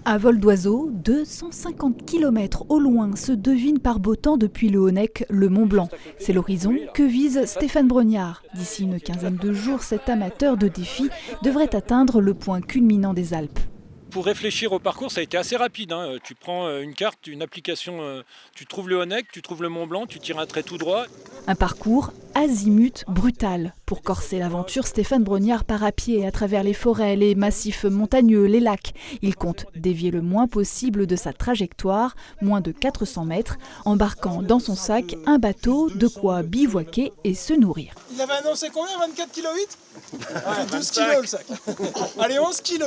À vol d'oiseau, 250 km au loin se devine par beau temps depuis le Honeck, le Mont Blanc. C'est l'horizon que vise Stéphane Brognard. D'ici une quinzaine de jours, cet amateur de défis devrait atteindre le point culminant des Alpes. Pour réfléchir au parcours, ça a été assez rapide. Tu prends une carte, une application, tu trouves le Honeck, tu trouves le Mont Blanc, tu tires un trait tout droit. Un parcours azimut brutal. Pour corser l'aventure, Stéphane Brognard part à pied à travers les forêts, les massifs montagneux, les lacs. Il compte dévier le moins possible de sa trajectoire, moins de 400 mètres, embarquant dans son sac un bateau, de quoi bivouaquer et se nourrir. Il avait annoncé combien, 24,8 kg? Il fait 12 kg le sac. Allez, 11 kg.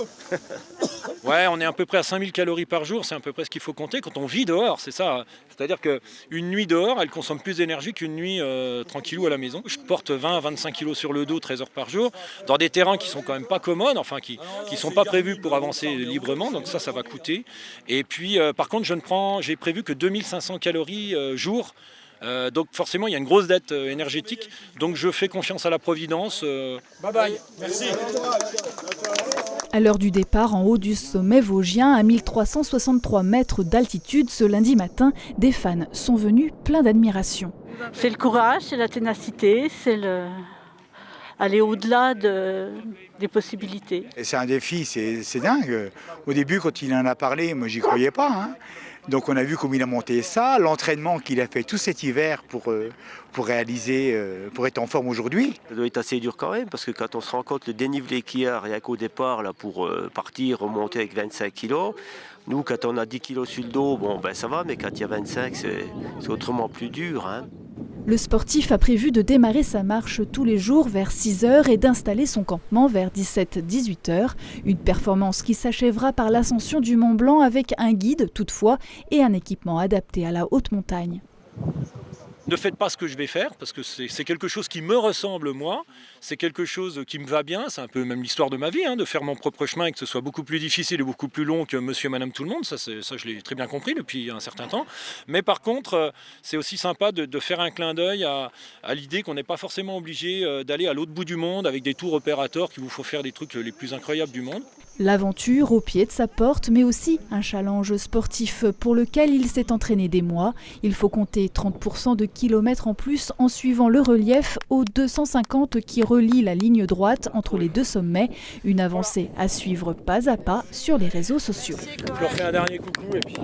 Ouais, on est à peu près à 5000 calories par jour, c'est à peu près ce qu'il faut compter quand on vit dehors, c'est ça. C'est-à-dire qu'une nuit dehors, elle consomme plus d'énergie qu'une nuit tranquillou à la maison. Je porte 20 à 25 kg sur le dos, 13 heures par jour, dans des terrains qui sont quand même pas commodes, enfin qui sont pas prévus pour avancer librement, donc ça va coûter. Et puis par contre, j'ai prévu que 2500 calories jour. Donc forcément il y a une grosse dette énergétique, donc je fais confiance à la Providence. Bye bye, merci. À l'heure du départ, en haut du sommet vosgien, à 1363 mètres d'altitude, ce lundi matin, des fans sont venus pleins d'admiration. C'est le courage, c'est la ténacité, c'est aller au-delà des possibilités. C'est un défi, c'est dingue. Au début, quand il en a parlé, moi j'y croyais pas. Donc on a vu comment il a monté ça, l'entraînement qu'il a fait tout cet hiver pour réaliser, pour être en forme aujourd'hui. Ça doit être assez dur quand même, parce que quand on se rend compte le dénivelé qu'il y a rien qu'au départ là, pour partir, remonter avec 25 kg, nous quand on a 10 kg sur le dos, bon ben ça va, mais quand il y a 25, c'est autrement plus dur. Le sportif a prévu de démarrer sa marche tous les jours vers 6 h et d'installer son campement vers 17-18 h. Une performance qui s'achèvera par l'ascension du Mont Blanc avec un guide toutefois et un équipement adapté à la haute montagne. Ne faites pas ce que je vais faire, parce que c'est quelque chose qui me ressemble moi, c'est quelque chose qui me va bien, c'est un peu même l'histoire de ma vie, de faire mon propre chemin et que ce soit beaucoup plus difficile et beaucoup plus long que monsieur et madame tout le monde, ça je l'ai très bien compris depuis un certain temps. Mais par contre, c'est aussi sympa de faire un clin d'œil à l'idée qu'on n'est pas forcément obligé d'aller à l'autre bout du monde avec des tours opérateurs qui vous font faire des trucs les plus incroyables du monde. L'aventure au pied de sa porte, mais aussi un challenge sportif pour lequel il s'est entraîné des mois. Il faut compter 30% de kilomètres en plus en suivant le relief aux 250 qui relie la ligne droite entre les deux sommets. Une avancée à suivre pas à pas sur les réseaux sociaux. Je leur fais un dernier coucou et puis...